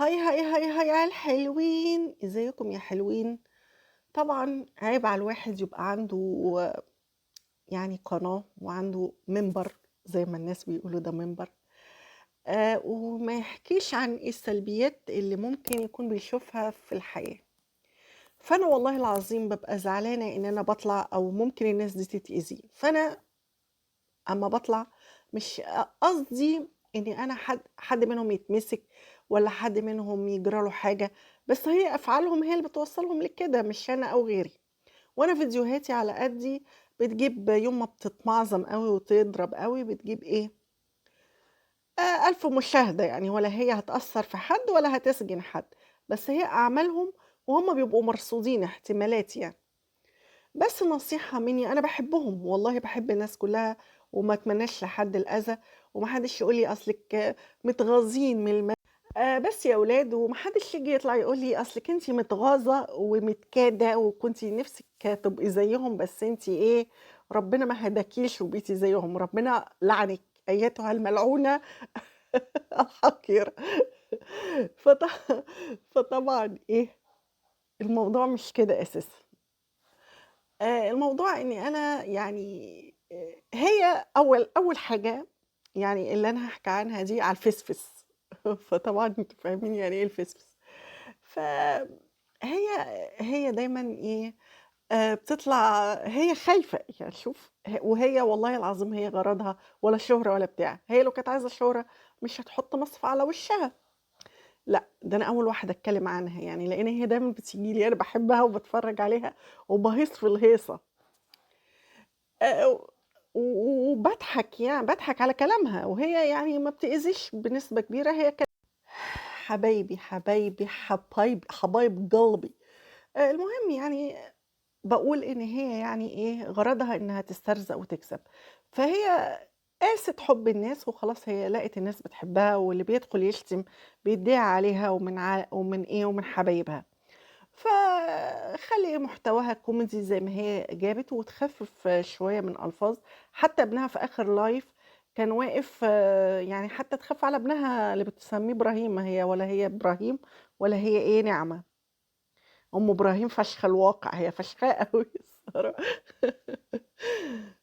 هاي هاي هاي هاي على الحلوين، ازيكم يا حلوين؟ طبعا عيب على الواحد يبقى عنده يعني قناة وعنده منبر، زي ما الناس بيقولوا ده منبر. وما يحكيش عن إيه السلبيات اللي ممكن يكون بيشوفها في الحياة. فأنا والله العظيم ببقى زعلانة إن أنا بطلع أو ممكن الناس دي تتأذي، فأنا أمّا باطلع مش قصدي إني أنا حد منهم يتمسك ولا حد منهم يجرى له حاجة، بس هي أفعالهم هي اللي بتوصّلهم لكده مش أنا أو غيري. وأنا فيديوهاتي على قدّي بتجيب يوم ما بتتمعظم أوي وتضرب أوي بتجيب إيه، 1000 مشاهدة يعني، ولا هي هتأثّر في حد ولا هتسجن حد، بس هي أعمالهم وهُم بيبقوا مرصودين احتمالات يعني. بس نصيحة مني، أنا باحبهم، والله باحب الناس كلّها وما أتمناش لحد الأذى، وما حدش يقول لي أصلِك متغاظين من بس يا ولاد، وما حدش ييجي يطلع يقول لي أصلِك أنتِ متغاظة ومتكادة وكنتِ نِفْسِك تبقي زيّهم، بس أنتِ إيه، ربنا ما هداكيش وبقيتِ زيّهم، ربنا لعنِك أيتها الملعونة الحقيرة. فط فطبعًا إيه، الموضوع مش كده أساسًا. الموضوع إني أنا يعني هي أول حاجة يعني اللي أنا هاحكي عنها دي على الفسفس. فطبعًا أنتم فاهمين يعني إيه الفسفس. فهي هي دايمًا إيه، بتطلع هي خايفة، يعني شوف وهي والله العظيم هي غرضها ولا شهرة ولا بتاع، هي لو كانت عايزة شهرة مش هتحط مصفى على وشها. لأ، ده أنا أول واحدة أتكلم عنها يعني، لإن هي دايمًا بتيجي لي، أنا باحبها وباتفرج عليها وباهيص في الهيصة. و وباضحك يعني باضحك على كلامها، وهي يعني ما بتأذيش بنسبة كبيرة، هي حبايبي، حبايبي، حبايب قلبي. المهم يعني باقول إن هي يعني إيه، غرضها إنها تسترزق وتكسب، فهي قاست حُب الناس وخلاص، هي لقت الناس بتحبها واللي بيدخل يشتم بيدّعي عليها ومن إيه، ومن حبايبها. فخلّي محتواها كوميدي زي ما هي جابت وتخفِّف شوية من ألفاظ، حتى ابنها في آخر live كان واقف يعني حتى تخاف على ابنها اللي بتسمّيه إبراهيم، ما هي ولا هي إبراهيم ولا هي إيه نعمة، أم إبراهيم فاشخة الواقع، هي فاشخاه أوي الصراحة.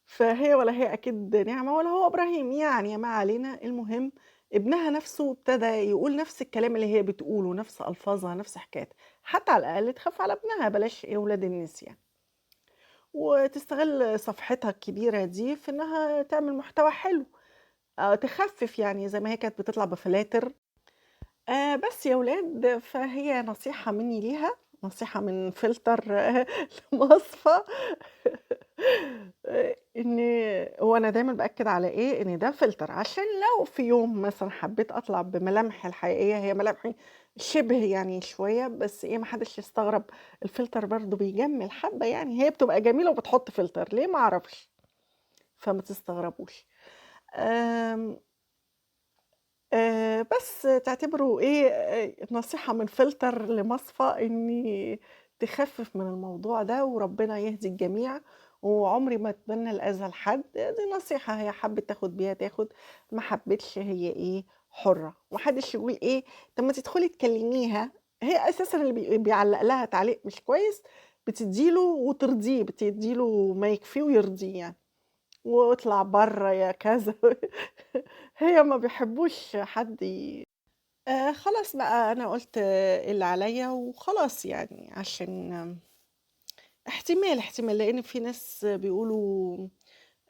فهي ولا هي أكيد نعمة ولا هو إبراهيم، يعني ما علينا، المهم ابنها نَفْسه ابتدى يقول نَفْس الكلام اللي هي بتقوله، نَفْس ألفاظها، نَفْس حكايتها، حتى على الأقل تخاف على ابنها بلاش إيه ولاد الناس يعني، وتستغل صفحتها الكبيرة دي في إنها تعمل محتوى حلو، تخفِّف يعني زي ما هي كانت بتطلع بفلاتر. بس يا ولاد، فهي نصيحة مني ليها، نصيحة من فلتر لمصفى. إن هو أنا دايمًا بأكد على إيه، إن ده فلتر عشان لو في يوم مثلًا حبيت أطلع بملامحي الحقيقية، هي ملامحي شبه يعني شوية، بس إيه، ما حدش يستغرب، الفلتر برضه بيجمل حبة يعني، هي بتبقى جميلة وبتحط فلتر ليه ما أعرفش، فما تستغربوش. آمم بس تعتبروا إيه، نصيحة من فلتر لمصفى إني تخفِّف من الموضوع ده وربنا يهدي الجميع، وعمري ما أتمنى الأذى لحد، دي نصيحة هي حبِّت تاخد بيها تاخد، ما حبِّتش هي إيه، حُرّة، وما حدّش يقول إيه، طَب ما تدخلي تكلميها، هي أساسًا اللي بيعلّق لها تعليق مش كويس بتدّي له وترضيه، بتدّي له ما يكفيه ويرضيه يعني. واطلع برّه يا كذا. هي ما بيحبّوش حد خلاص بقى أنا قُلت اللي عليّا وخلاص يعني، عشان احتمال، لإن في ناس بيقولوا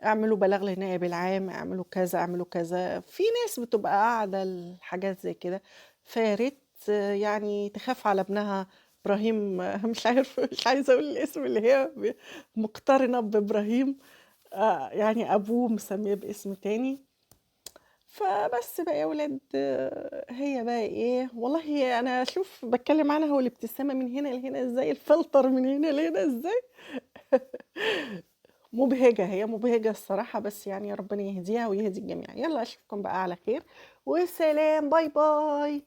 اعملوا بلاغ للنائب العام، اعملوا كذا، اعملوا كذا، في ناس بتبقى قاعدة لحاجات زي كده، فيا ريت يعني تخاف على ابنها إبراهيم. مش عايزة أقول الاسم اللي هي مقترنة بإبراهيم، يعني أبوه مسمّيه باسم تاني. فبس بقى يا ولاد، هي بقى إيه، والله أنا شوف باتكلّم عنها والابتسامة من هنا لهنا إزاي، الفلتر من هنا لهنا إزاي. مبهجة، هي مبهجة الصراحة، بس يعني ربنا يهديها ويهدي الجميع. يالّا أشوفكم بقى على خير وسلام، باي، باي.